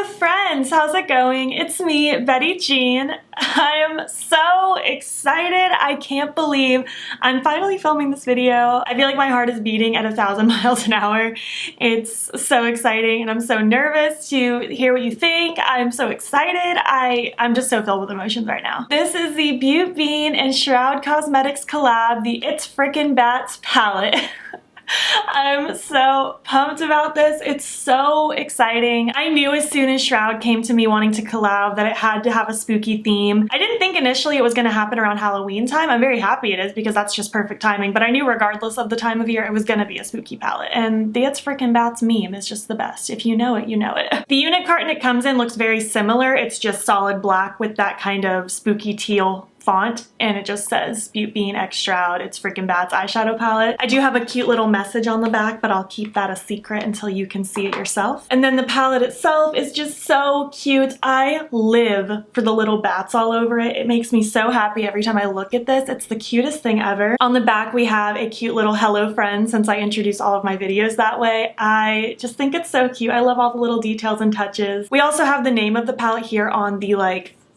Hello friends, how's it going? It's me, Betty Jean. I am so excited. I can't believe I'm finally filming this video. I feel like my heart is beating at 1,000 miles an hour. It's so exciting and I'm so nervous to hear what you think. I'm so excited. I'm just so filled with emotions right now. This is the Beautbean and Shroud Cosmetics collab, the It's Frickin' Bats palette. I'm so pumped about this. It's so exciting. I knew as soon as Shroud came to me wanting to collab that it had to have a spooky theme. I didn't think initially it was going to happen around Halloween time. I'm very happy it is because that's just perfect timing, but I knew regardless of the time of year it was going to be a spooky palette, and the It's Frickin' Bats meme is just the best. If you know it, you know it. The unit carton it comes in looks very similar. It's just solid black with that kind of spooky teal font, and it just says Beautbean X Shroud It's Frickin' Bats eyeshadow palette. I do have a cute little message on the back, but I'll keep that a secret until you can see it yourself. And then the palette itself is just so cute. I live for the little bats all over it. It makes me so happy every time I look at this. It's the cutest thing ever. On the back we have a cute little hello friend, since I introduce all of my videos that way. I just think it's so cute. I love all the little details and touches. We also have the name of the palette here on the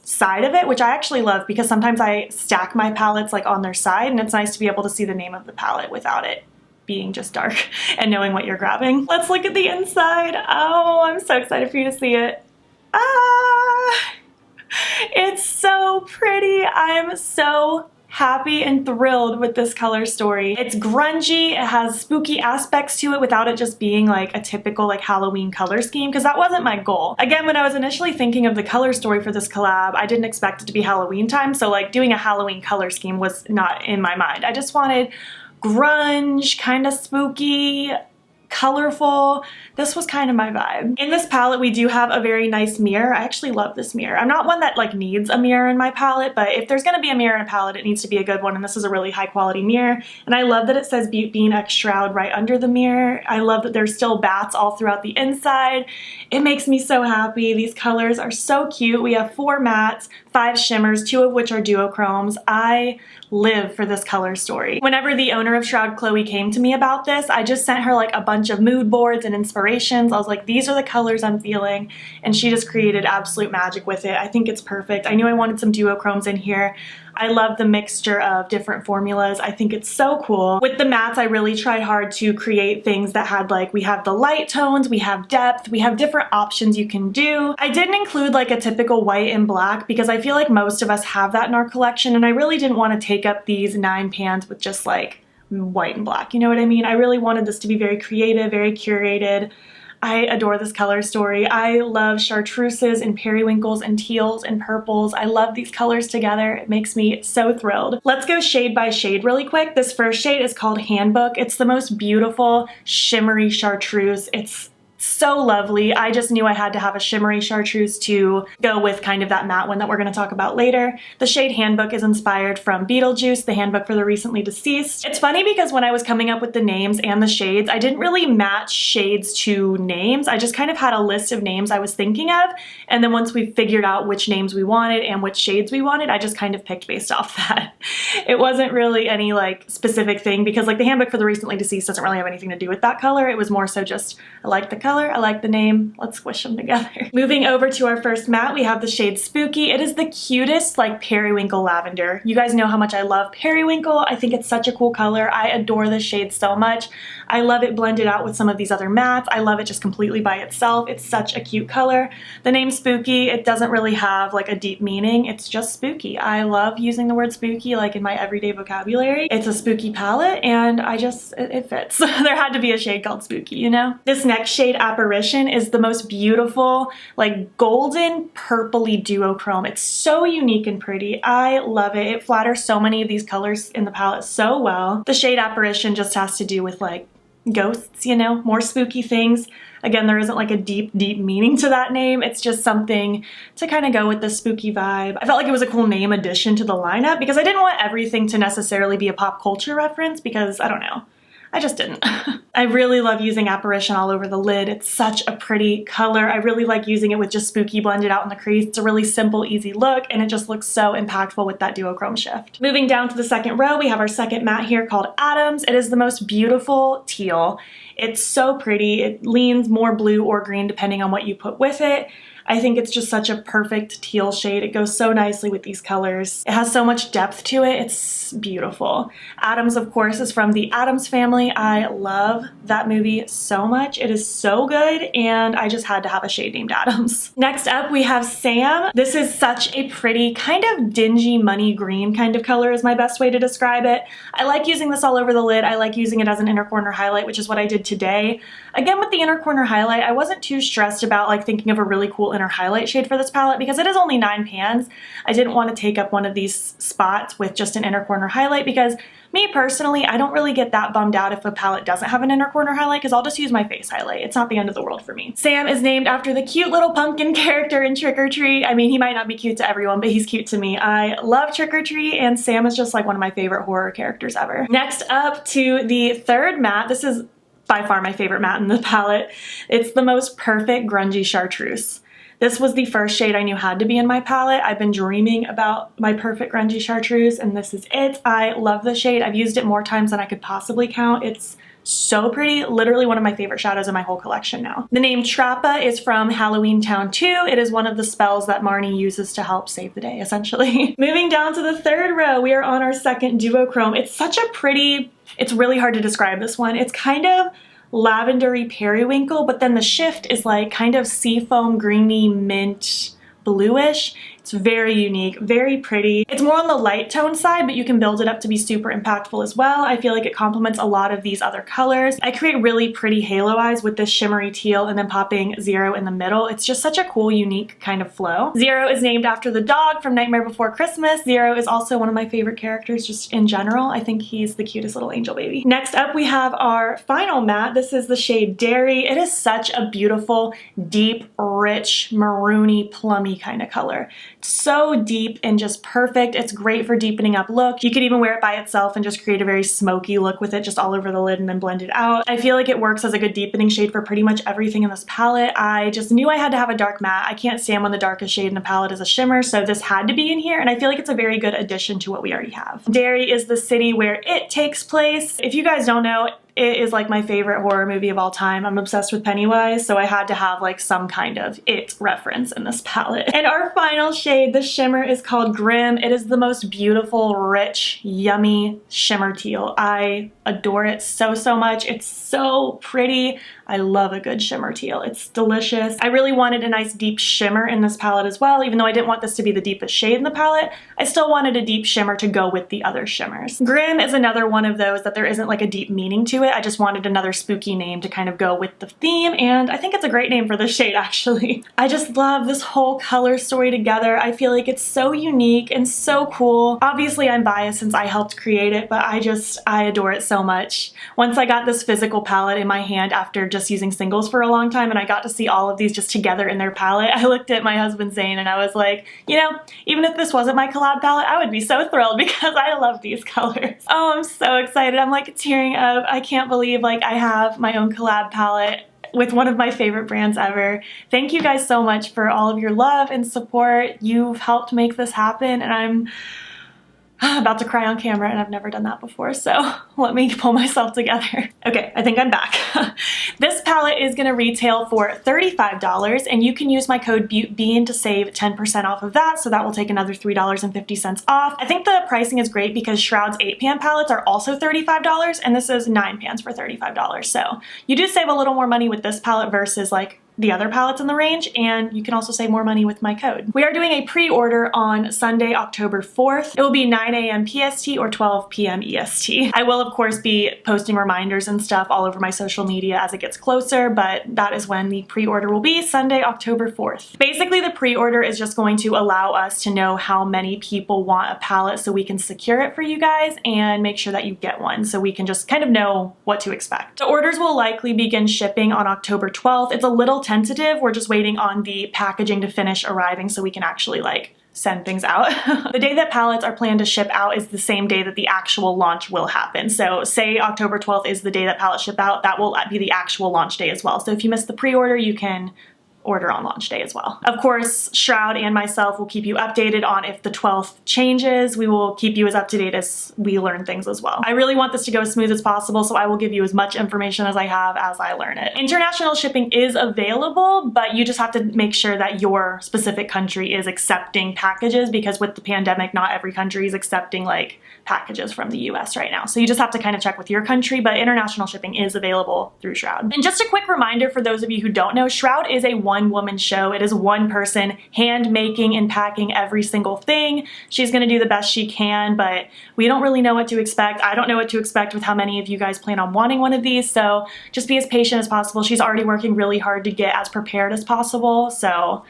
side of it, which I actually love because sometimes I stack my palettes on their side, and it's nice to be able to see the name of the palette without it being just dark and knowing what you're grabbing. Let's look at the inside. Oh, I'm so excited for you to see it. Ah, it's so pretty. I'm so happy and thrilled with this color story. It's grungy, it has spooky aspects to it without it just being a typical Halloween color scheme, because that wasn't my goal. Again, when I was initially thinking of the color story for this collab, I didn't expect it to be Halloween time, so doing a Halloween color scheme was not in my mind. I just wanted grunge, kind of spooky, colorful. This was kind of my vibe. In this palette we do have a very nice mirror. I actually love this mirror. I'm not one that needs a mirror in my palette, but if there's gonna be a mirror in a palette, it needs to be a good one, and this is a really high quality mirror. And I love that it says Beautbean X Shroud right under the mirror. I love that there's still bats all throughout the inside. It makes me so happy. These colors are so cute. We have 4 mattes, 5 shimmers, 2 of which are duochromes. I live for this color story. Whenever the owner of Shroud, Chloe, came to me about this, I just sent her a bunch of mood boards and inspirations. I was like, these are the colors I'm feeling, and she just created absolute magic with it. I think it's perfect. I knew I wanted some duochromes in here. I love the mixture of different formulas. I think it's so cool. With the mattes, I really tried hard to create things that had we have the light tones, we have depth, we have different options you can do. I didn't include a typical white and black because I feel most of us have that in our collection, and I really didn't want to take up these 9 pans with just white and black, you know what I mean? I really wanted this to be very creative, very curated. I adore this color story. I love chartreuses and periwinkles and teals and purples. I love these colors together. It makes me so thrilled. Let's go shade by shade really quick. This first shade is called Handbook. It's the most beautiful shimmery chartreuse. It's so lovely. I just knew I had to have a shimmery chartreuse to go with kind of that matte one that we're going to talk about later. The shade Handbook is inspired from Beetlejuice, the handbook for the recently deceased. It's funny because when I was coming up with the names and the shades, I didn't really match shades to names. I just kind of had a list of names I was thinking of, and then once we figured out which names we wanted and which shades we wanted, I just kind of picked based off that. It wasn't really any specific thing because the handbook for the recently deceased doesn't really have anything to do with that color. It was more so just I like the color, I like the name, let's squish them together. Moving over to our first matte, we have the shade Spooky. It is the cutest periwinkle lavender. You guys know how much I love periwinkle. I think it's such a cool color. I adore this shade so much. I love it blended out with some of these other mattes. I love it just completely by itself. It's such a cute color. The name Spooky, it doesn't really have a deep meaning. It's just spooky. I love using the word spooky in my everyday vocabulary. It's a spooky palette and it fits. There had to be a shade called Spooky, you know? This next shade, Apparition, is the most beautiful golden purpley duochrome. It's so unique and pretty. I love it. It flatters so many of these colors in the palette so well. The shade Apparition just has to do with ghosts, you know, more spooky things. Again, there isn't a deep meaning to that name. It's just something to kind of go with the spooky vibe. I felt it was a cool name addition to the lineup because I didn't want everything to necessarily be a pop culture reference because, I don't know, I just didn't. I really love using Apparition all over the lid. It's such a pretty color. I really like using it with just Spooky blended out in the crease. It's a really simple, easy look, and it just looks so impactful with that duochrome shift. Moving down to the second row, we have our second matte here called Atoms. It is the most beautiful teal. It's so pretty. It leans more blue or green depending on what you put with it. I think it's just such a perfect teal shade. It goes so nicely with these colors. It has so much depth to it. It's beautiful. Adams, of course, is from the Addams Family. I love that movie so much. It is so good, and I just had to have a shade named Adams. Next up, we have Sam. This is such a pretty, kind of dingy money green kind of color is my best way to describe it. I like using this all over the lid. I like using it as an inner corner highlight, which is what I did today. Again, with the inner corner highlight, I wasn't too stressed about like thinking of a really cool inner highlight shade for this palette because it is only 9 pans. I didn't want to take up one of these spots with just an inner corner highlight because me personally, I don't really get that bummed out if a palette doesn't have an inner corner highlight because I'll just use my face highlight. It's not the end of the world for me. Sam is named after the cute little pumpkin character in Trick or Treat. I mean, he might not be cute to everyone, but he's cute to me. I love Trick or Treat, and Sam is just like one of my favorite horror characters ever. Next up to the third matte. This is by far my favorite matte in the palette. It's the most perfect grungy chartreuse. This was the first shade I knew had to be in my palette. I've been dreaming about my perfect grungy chartreuse, and this is it. I love the shade. I've used it more times than I could possibly count. It's so pretty. Literally one of my favorite shadows in my whole collection now. The name Trappa is from Halloween Town 2. It is one of the spells that Marnie uses to help save the day, essentially. Moving down to the third row, we are on our second duochrome. It's such a pretty, it's really hard to describe this one. It's kind of lavendery periwinkle, but then the shift is like kind of seafoam greeny mint bluish. It's very unique, very pretty. It's more on the light tone side, but you can build it up to be super impactful as well. I feel like it complements a lot of these other colors. I create really pretty halo eyes with this shimmery teal and then popping Zero in the middle. It's just such a cool, unique kind of flow. Zero is named after the dog from Nightmare Before Christmas. Zero is also one of my favorite characters just in general. I think he's the cutest little angel baby. Next up, we have our final matte. This is the shade Dairy. It is such a beautiful, deep, rich, maroony, plummy kind of color. So deep and just perfect. It's great for deepening up look. You could even wear it by itself and just create a very smoky look with it just all over the lid and then blend it out. I feel like it works as a good deepening shade for pretty much everything in this palette. I just knew I had to have a dark matte. I can't stand when the darkest shade in a palette is a shimmer, so this had to be in here, and I feel like it's a very good addition to what we already have. Derry is the city where it takes place. If you guys don't know, it is like my favorite horror movie of all time. I'm obsessed with Pennywise, so I had to have like some kind of it reference in this palette. And our final shade, the shimmer, is called Grim. It is the most beautiful, rich, yummy shimmer teal. I adore it so, so much. It's so pretty. I love a good shimmer teal. It's delicious. I really wanted a nice deep shimmer in this palette as well. Even though I didn't want this to be the deepest shade in the palette, I still wanted a deep shimmer to go with the other shimmers. Grim is another one of those that there isn't like a deep meaning to it. I just wanted another spooky name to kind of go with the theme, and I think it's a great name for this shade actually. I just love this whole color story together. I feel like it's so unique and so cool. Obviously I'm biased since I helped create it, but I adore it so much. Once I got this physical palette in my hand after just using singles for a long time and I got to see all of these just together in their palette, I looked at my husband Zane and I was like, you know, even if this wasn't my collab palette, I would be so thrilled because I love these colors. Oh, I'm so excited. I'm like tearing up. I can't believe like I have my own collab palette with one of my favorite brands ever. Thank you guys so much for all of your love and support. You've helped make this happen, and I'm about to cry on camera, and I've never done that before, so let me pull myself together. Okay, I think I'm back. This palette is gonna retail for $35, and you can use my code Beautbean to save 10% off of that, so that will take another $3.50 off. I think the pricing is great because Shroud's 8-pan palettes are also $35, and this is 9 pans for $35, so you do save a little more money with this palette versus like the other palettes in the range, and you can also save more money with my code. We are doing a pre-order on Sunday, October 4th. It will be 9 a.m. PST or 12 p.m. EST. I will of course be posting reminders and stuff all over my social media as it gets closer, but that is when the pre-order will be, Sunday, October 4th. Basically, the pre-order is just going to allow us to know how many people want a palette so we can secure it for you guys and make sure that you get one so we can just kind of know what to expect. The orders will likely begin shipping on October 12th. It's a little tentative. We're just waiting on the packaging to finish arriving so we can actually like send things out. The day that palettes are planned to ship out is the same day that the actual launch will happen. So say October 12th is the day that palettes ship out, that will be the actual launch day as well. So if you missed the pre-order, you can order on launch day as well. Of course, Shroud and myself will keep you updated on if the 12th changes. We will keep you as up to date as we learn things as well. I really want this to go as smooth as possible, so I will give you as much information as I have as I learn it. International shipping is available, but you just have to make sure that your specific country is accepting packages, because with the pandemic, not every country is accepting like packages from the US right now. So you just have to kind of check with your country, but international shipping is available through Shroud. And just a quick reminder for those of you who don't know, Shroud is a one-woman show. It is one person hand making and packing every single thing. She's gonna do the best she can, but we don't really know what to expect. I don't know what to expect with how many of you guys plan on wanting one of these, so just be as patient as possible. She's already working really hard to get as prepared as possible, so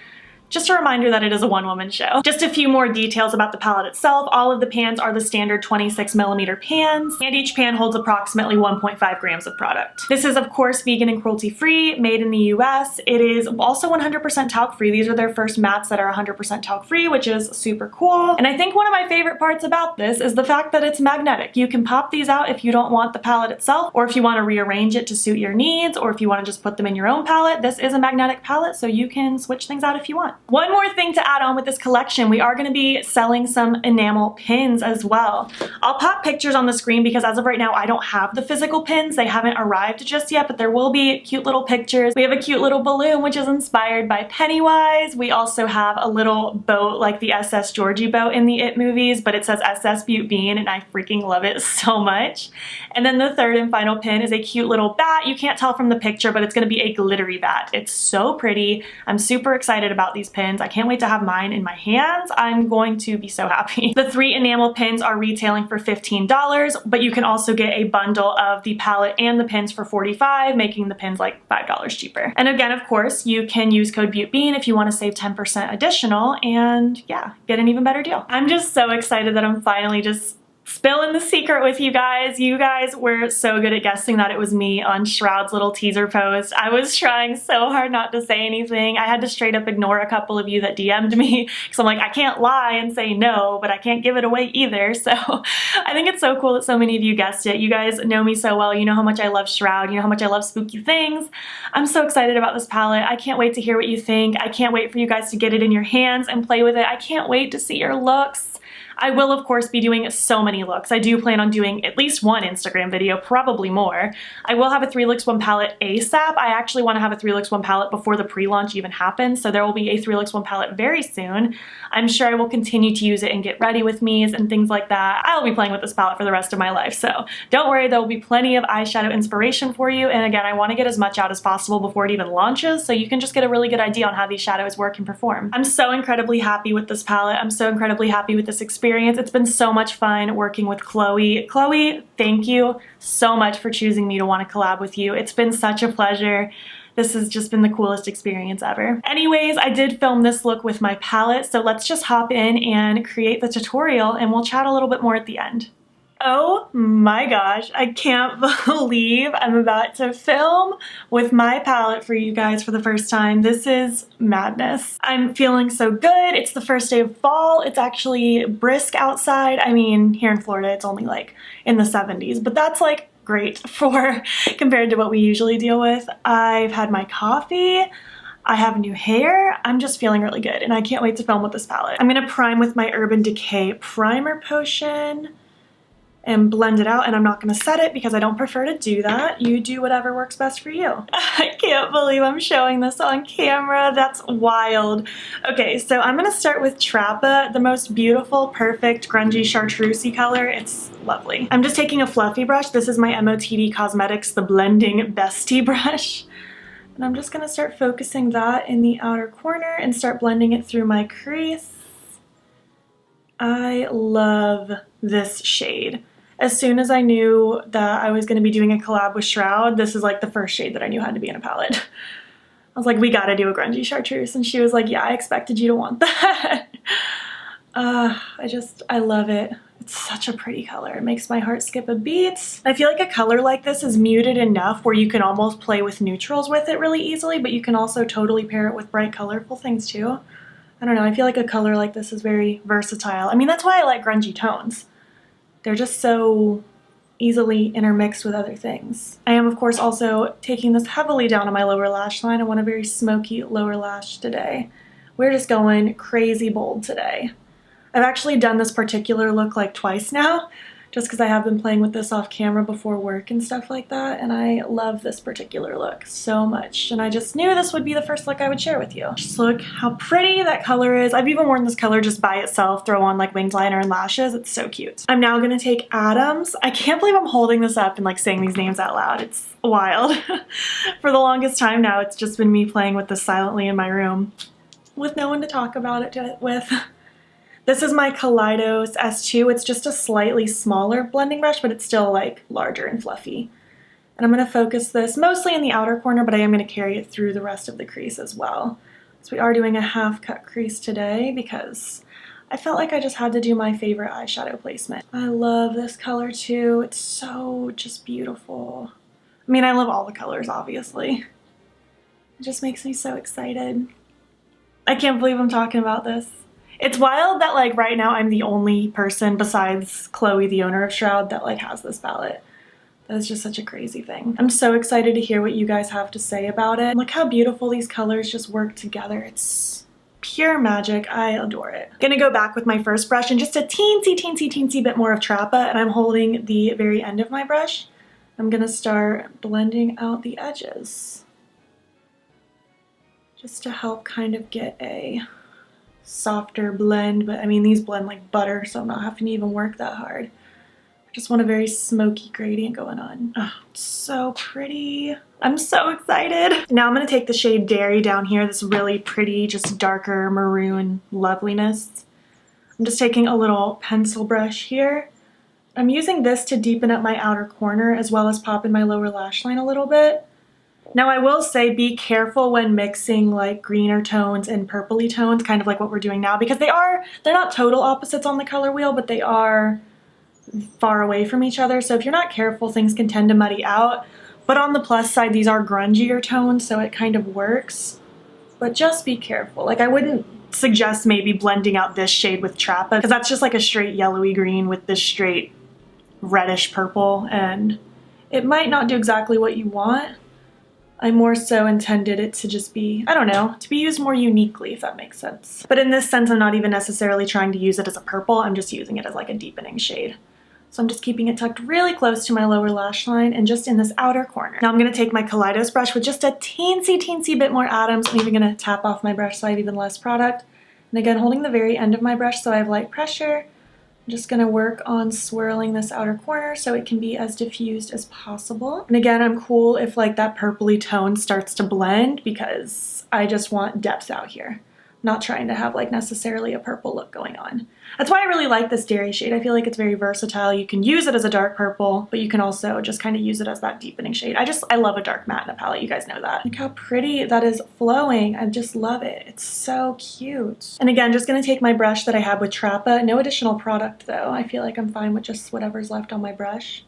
just a reminder that it is a one-woman show. Just a few more details about the palette itself. All of the pans are the standard 26mm pans, and each pan holds approximately 1.5 grams of product. This is, of course, vegan and cruelty-free, made in the US. It is also 100% talc-free. These are their first mattes that are 100% talc-free, which is super cool. And I think one of my favorite parts about this is the fact that it's magnetic. You can pop these out if you don't want the palette itself, or if you want to rearrange it to suit your needs, or if you want to just put them in your own palette. This is a magnetic palette, so you can switch things out if you want. One more thing to add on with this collection, we are going to be selling some enamel pins as well. I'll pop pictures on the screen because as of right now I don't have the physical pins. They haven't arrived just yet, but there will be cute little pictures. We have a cute little balloon which is inspired by Pennywise. We also have a little boat like the SS Georgie boat in the It movies, but it says SS Beautbean and I freaking love it so much. And then the third and final pin is a cute little bat. You can't tell from the picture, but it's going to be a glittery bat. It's so pretty. I'm super excited about these pins. I can't wait to have mine in my hands. I'm going to be so happy. The 3 enamel pins are retailing for $15, but you can also get a bundle of the palette and the pins for $45, making the pins like $5 cheaper. And again, of course, you can use code Beautbean if you want to save 10% additional and yeah, get an even better deal. I'm just so excited that I'm finally just spilling the secret with you guys. You guys were so good at guessing that it was me on Shroud's little teaser post. I was trying so hard not to say anything. I had to straight up ignore a couple of you that DM'd me because I'm like, I can't lie and say no, but I can't give it away either. So I think it's so cool that so many of you guessed it. You guys know me so well. You know how much I love Shroud. You know how much I love spooky things. I'm so excited about this palette. I can't wait to hear what you think. I can't wait for you guys to get it in your hands and play with it. I can't wait to see your looks. I will, of course, be doing so many looks. I do plan on doing at least one Instagram video, probably more. I will have a 3 looks 1 palette ASAP. I actually want to have a 3 looks 1 palette before the pre-launch even happens, so there will be a 3 looks 1 palette very soon. I'm sure I will continue to use it and get ready with me's and things like that. I'll be playing with this palette for the rest of my life, so don't worry, there will be plenty of eyeshadow inspiration for you. And again, I want to get as much out as possible before it even launches, so you can just get a really good idea on how these shadows work and perform. I'm so incredibly happy with this palette. I'm so incredibly happy with this experience. It's been so much fun working with Chloe. Chloe, thank you so much for choosing me to want to collab with you. It's been such a pleasure. This has just been the coolest experience ever. Anyways, I did film this look with my palette, so let's just hop in and create the tutorial and we'll chat a little bit more at the end. Oh my gosh, I can't believe I'm about to film with my palette for you guys for the first time. This is madness. I'm feeling so good. It's the first day of fall. It's actually brisk outside. I mean, here in Florida, it's only like in the 70s, but that's like great for compared to what we usually deal with. I've had my coffee. I have new hair. I'm just feeling really good and I can't wait to film with this palette. I'm gonna prime with my Urban Decay primer potion and blend it out, and I'm not gonna set it because I don't prefer to do that. You do whatever works best for you. I can't believe I'm showing this on camera. That's wild. Okay, so I'm gonna start with Trappa, the most beautiful, perfect, grungy chartreusey color. It's lovely. I'm just taking a fluffy brush. This is my MOTD Cosmetics, the Blending Bestie brush. And I'm just gonna start focusing that in the outer corner and start blending it through my crease. I love this shade. As soon as I knew that I was going to be doing a collab with Shroud, this is like the first shade that I knew had to be in a palette. I was like, we gotta do a grungy chartreuse, and she was like, yeah, I expected you to want that. I love it. It's such a pretty color. It makes my heart skip a beat. I feel like a color like this is muted enough where you can almost play with neutrals with it really easily, but you can also totally pair it with bright colorful things too. I don't know, I feel like a color like this is very versatile. I mean, that's why I like grungy tones. They're just so easily intermixed with other things. I am, of course, also taking this heavily down on my lower lash line. I want a very smoky lower lash today. We're just going crazy bold today. I've actually done this particular look like twice now, just because I have been playing with this off camera before work and stuff like that, and I love this particular look so much, and I just knew this would be the first look I would share with you. Just look how pretty that color is. I've even worn this color just by itself, throw on like winged liner and lashes. It's so cute. I'm now gonna take Adams. I can't believe I'm holding this up and like saying these names out loud. It's wild. For the longest time now, it's just been me playing with this silently in my room with no one to talk about it with. This is my Kaleidos S2. It's just a slightly smaller blending brush, but it's still like larger and fluffy. And I'm going to focus this mostly in the outer corner, but I am going to carry it through the rest of the crease as well. So we are doing a half cut crease today because I felt like I just had to do my favorite eyeshadow placement. I love this color too. It's so just beautiful. I mean, I love all the colors, obviously. It just makes me so excited. I can't believe I'm talking about this. It's wild that like right now I'm the only person besides Chloe, the owner of Shroud, that like has this palette. That is just such a crazy thing. I'm so excited to hear what you guys have to say about it. Look how beautiful these colors just work together. It's pure magic. I adore it. I'm gonna go back with my first brush and just a teensy bit more of Trappa, and I'm holding the very end of my brush. I'm gonna start blending out the edges just to help kind of get a softer blend, but I mean these blend like butter, so I'm not having to even work that hard. I just want a very smoky gradient going on. Oh, it's so pretty. I'm so excited. Now I'm going to take the shade Dairy down here, this really pretty, just darker maroon loveliness. I'm just taking a little pencil brush here. I'm using this to deepen up my outer corner as well as pop in my lower lash line a little bit. Now I will say be careful when mixing like greener tones and purpley tones, kind of like what we're doing now, because they're not total opposites on the color wheel, but they are far away from each other. So if you're not careful, things can tend to muddy out. But on the plus side, these are grungier tones, so it kind of works. But just be careful. Like I wouldn't suggest maybe blending out this shade with Trappa, because that's just like a straight yellowy green with this straight reddish purple, and it might not do exactly what you want. I more so intended it to just be, I don't know, to be used more uniquely, if that makes sense. But in this sense, I'm not even necessarily trying to use it as a purple, I'm just using it as like a deepening shade. So I'm just keeping it tucked really close to my lower lash line and just in this outer corner. Now I'm gonna take my Kaleidos brush with just a teensy bit more Adams. I'm even gonna tap off my brush so I have even less product. And again, holding the very end of my brush so I have light pressure. I'm just gonna work on swirling this outer corner so it can be as diffused as possible. And again, I'm cool if like that purpley tone starts to blend because I just want depth out here. Not trying to have like necessarily a purple look going on. That's why I really like this Dairy shade. I feel like it's very versatile. You can use it as a dark purple, but you can also just kind of use it as that deepening shade. I love a dark matte in a palette, you guys know that. Look how pretty that is flowing. I just love it. It's so cute. And again, just gonna take my brush that I have with Trappa. No additional product though. I feel like I'm fine with just whatever's left on my brush.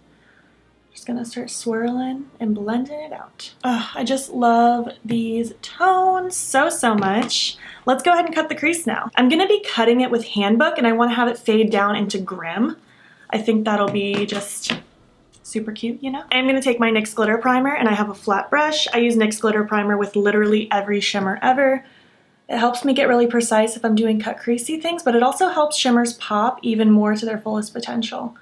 Just gonna start swirling and blending it out. Oh, I just love these tones so much. Let's go ahead and cut the crease now. I'm gonna be cutting it with Handbook and I wanna have it fade down into Grim. I think that'll be just super cute, you know? I'm gonna take my NYX Glitter Primer and I have a flat brush. I use NYX Glitter Primer with literally every shimmer ever. It helps me get really precise if I'm doing cut creasey things, but it also helps shimmers pop even more to their fullest potential.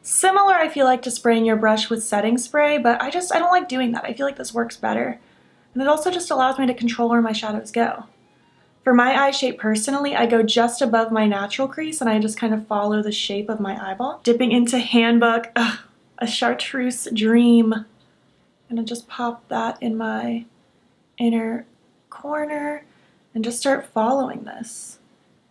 Similar, I feel like, to spraying your brush with setting spray, but I don't like doing that. I feel like this works better. And it also just allows me to control where my shadows go. For my eye shape personally, I go just above my natural crease and I just kind of follow the shape of my eyeball. Dipping into Handbook, a chartreuse dream. I'm gonna just pop that in my inner corner and just start following this.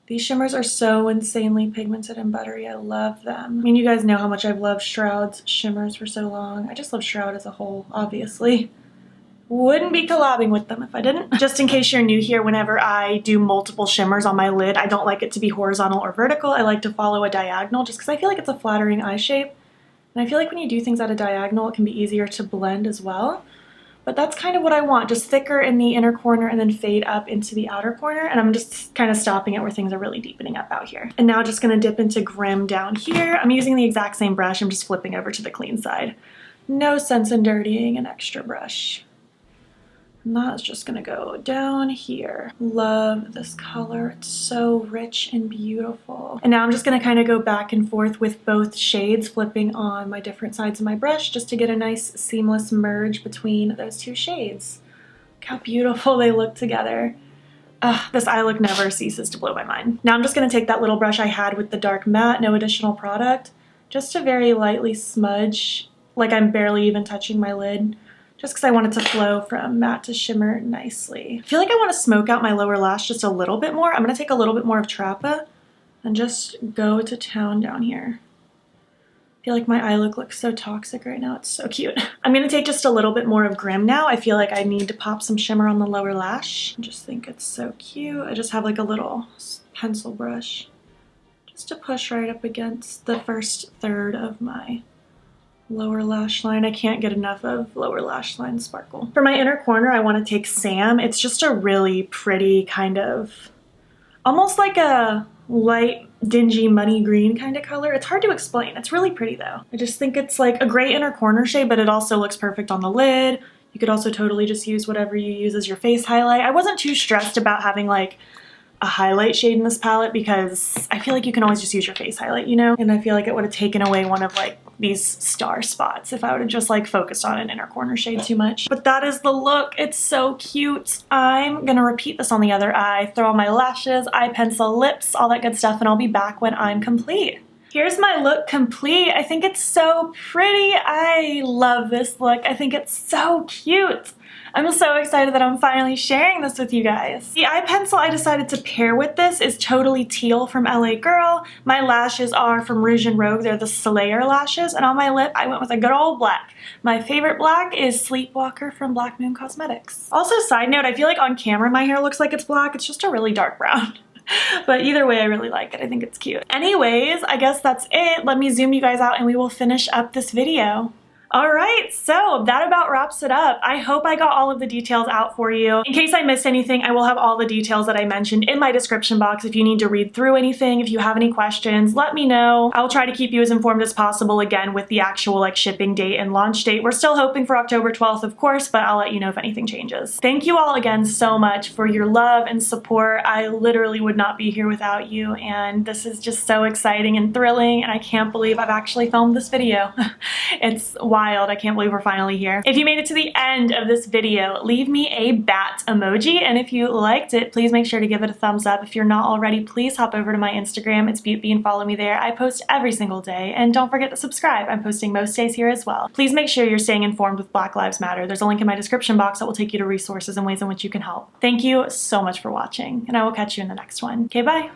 These shimmers are so insanely pigmented and buttery. I love them. I mean, you guys know how much I've loved Shroud's shimmers for so long. I just love Shroud as a whole, obviously. Wouldn't be collabing with them if I didn't. Just in case you're new here, whenever I do multiple shimmers on my lid, I don't like it to be horizontal or vertical. I like to follow a diagonal just because I feel like it's a flattering eye shape. And I feel like when you do things at a diagonal, it can be easier to blend as well. but that's kind of what I want, just thicker in the inner corner and then fade up into the outer corner. And I'm just kind of stopping it where things are really deepening up out here. And now just gonna dip into Grim down here. I'm using the exact same brush, I'm just flipping over to the clean side. No sense in dirtying an extra brush. And that's just gonna go down here. Love this color, it's so rich and beautiful. And now I'm just gonna kind of go back and forth with both shades, flipping on my different sides of my brush just to get a nice seamless merge between those two shades. Look how beautiful they look together. This eye look never ceases to blow my mind. Now I'm just gonna take that little brush I had with the dark matte, no additional product, just to very lightly smudge, like I'm barely even touching my lid, just because I want it to flow from matte to shimmer nicely. I feel like I want to smoke out my lower lash just a little bit more. I'm going to take a little bit more of Trappa and just go to town down here. I feel like my eye look looks so toxic right now. It's so cute. I'm going to take just a little bit more of Grim now. I feel like I need to pop some shimmer on the lower lash. I just think it's so cute. I just have like a little pencil brush just to push right up against the first third of my lower lash line. I can't get enough of lower lash line sparkle. For my inner corner, I want to take Sam. It's just a really pretty kind of, almost like a light, dingy, money green kind of color. It's hard to explain. It's really pretty though. I just think it's like a great inner corner shade, but it also looks perfect on the lid. You could also totally just use whatever you use as your face highlight. I wasn't too stressed about having like a highlight shade in this palette because I feel like you can always just use your face highlight, you know? And I feel like it would have taken away one of like these star spots if I would have just like focused on an inner corner shade too much. But that is the look. It's so cute. I'm gonna repeat this on the other eye, throw on my lashes, eye pencil, lips, all that good stuff, and I'll be back when I'm complete. Here's my look complete. I think it's so pretty. I love this look. I think it's so cute. I'm so excited that I'm finally sharing this with you guys. The eye pencil I decided to pair with this is Totally Teal from LA Girl. My lashes are from Rouge and Rogue. They're the Slayer lashes. And on my lip, I went with a good old black. My favorite black is Sleepwalker from Black Moon Cosmetics. Also, side note, I feel like on camera my hair looks like it's black. It's just a really dark brown. But either way, I really like it. I think it's cute. Anyways, I guess that's it. Let me zoom you guys out and we will finish up this video. Alright, so that about wraps it up. I hope I got all of the details out for you. In case I missed anything, I will have all the details that I mentioned in my description box if you need to read through anything. If you have any questions, let me know. I'll try to keep you as informed as possible again with the actual like shipping date and launch date. We're still hoping for October 12th, of course, but I'll let you know if anything changes. Thank you all again so much for your love and support. I literally would not be here without you, and this is just so exciting and thrilling, and I can't believe I've actually filmed this video. It's wild. I can't believe we're finally here. If you made it to the end of this video, leave me a bat emoji, and if you liked it, please make sure to give it a thumbs up. If you're not already, please hop over to my Instagram. It's Beautbean. Follow me there. I post every single day, and don't forget to subscribe. I'm posting most days here as well. Please make sure you're staying informed with Black Lives Matter. There's a link in my description box that will take you to resources and ways in which you can help. Thank you so much for watching, and I will catch you in the next one. Okay, bye.